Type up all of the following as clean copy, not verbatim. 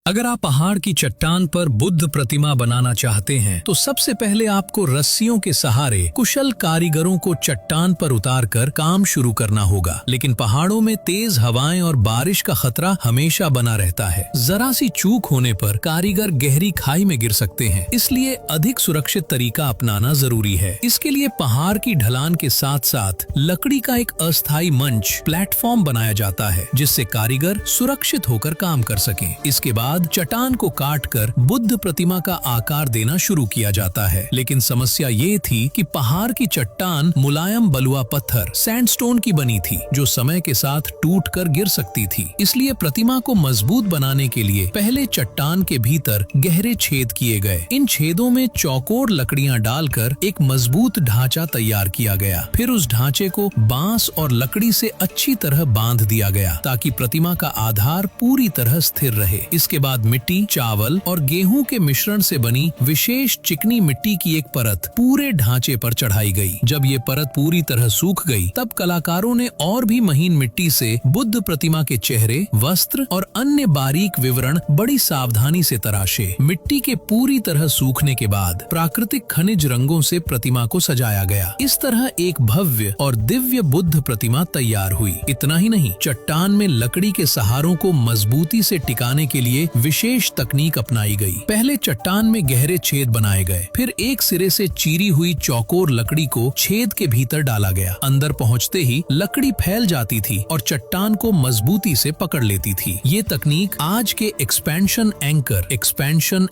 अगर आप पहाड़ की चट्टान पर बुद्ध प्रतिमा बनाना चाहते हैं तो सबसे पहले आपको रस्सियों के सहारे कुशल कारीगरों को चट्टान पर उतारकर काम शुरू करना होगा। लेकिन पहाड़ों में तेज हवाएं और बारिश का खतरा हमेशा बना रहता है। जरा सी चूक होने पर कारीगर गहरी खाई में गिर सकते हैं, इसलिए अधिक सुरक्षित तरीका अपनाना जरूरी है। इसके लिए पहाड़ की ढलान के साथ साथ लकड़ी का एक अस्थायी मंच प्लेटफॉर्म बनाया जाता है, जिससे कारीगर सुरक्षित होकर काम कर सकें। इसके बाद चट्टान को काटकर बुद्ध प्रतिमा का आकार देना शुरू किया जाता है। लेकिन समस्या ये थी कि पहाड़ की चट्टान मुलायम बलुआ पत्थर सैंडस्टोन की बनी थी, जो समय के साथ टूटकर गिर सकती थी। इसलिए प्रतिमा को मजबूत बनाने के लिए पहले चट्टान के भीतर गहरे छेद किए गए। इन छेदों में चौकोर लकड़ियां डालकर एक मजबूत ढांचा तैयार किया गया। फिर उस ढांचे को बांस और लकड़ी से अच्छी तरह बांध दिया गया, ताकि प्रतिमा का आधार पूरी तरह स्थिर रहे। इसके बाद मिट्टी, चावल और गेहूं के मिश्रण से बनी विशेष चिकनी मिट्टी की एक परत पूरे ढांचे पर चढ़ाई गई। जब ये परत पूरी तरह सूख गई, तब कलाकारों ने और भी महीन मिट्टी से बुद्ध प्रतिमा के चेहरे, वस्त्र और अन्य बारीक विवरण बड़ी सावधानी से तराशे। मिट्टी के पूरी तरह सूखने के बाद प्राकृतिक खनिज रंगों से प्रतिमा को सजाया गया। इस तरह एक भव्य और दिव्य बुद्ध प्रतिमा तैयार हुई। इतना ही नहीं, चट्टान में लकड़ी के सहारों को मजबूती से टिकाने के लिए विशेष तकनीक अपनाई गई। पहले चट्टान में गहरे छेद बनाए गए, फिर एक सिरे से चीरी हुई चौकोर लकड़ी को छेद के भीतर डाला गया। अंदर पहुंचते ही लकड़ी फैल जाती थी और चट्टान को मजबूती से पकड़ लेती थी। ये तकनीक आज के एक्सपेंशन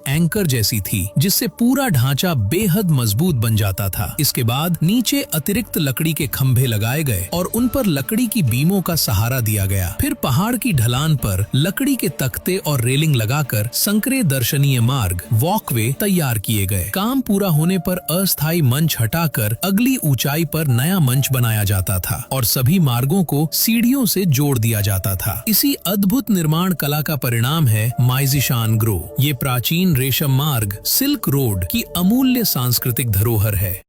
एंकर जैसी थी, जिससे पूरा ढांचा बेहद मजबूत बन जाता था। इसके बाद नीचे अतिरिक्त लकड़ी के खंभे लगाए गए और उन पर लकड़ी की बीमों का सहारा दिया गया। फिर पहाड़ की ढलान पर लकड़ी के तख्ते और रेलिंग लगाकर संकरे दर्शनीय मार्ग वॉकवे तैयार किए गए। काम पूरा होने पर अस्थायी मंच हटाकर अगली ऊंचाई पर नया मंच बनाया जाता था और सभी मार्गों को सीढ़ियों से जोड़ दिया जाता था। इसी अद्भुत निर्माण कला का परिणाम है माइजिशान ग्रो। ये प्राचीन रेशम मार्ग सिल्क रोड की अमूल्य सांस्कृतिक धरोहर है।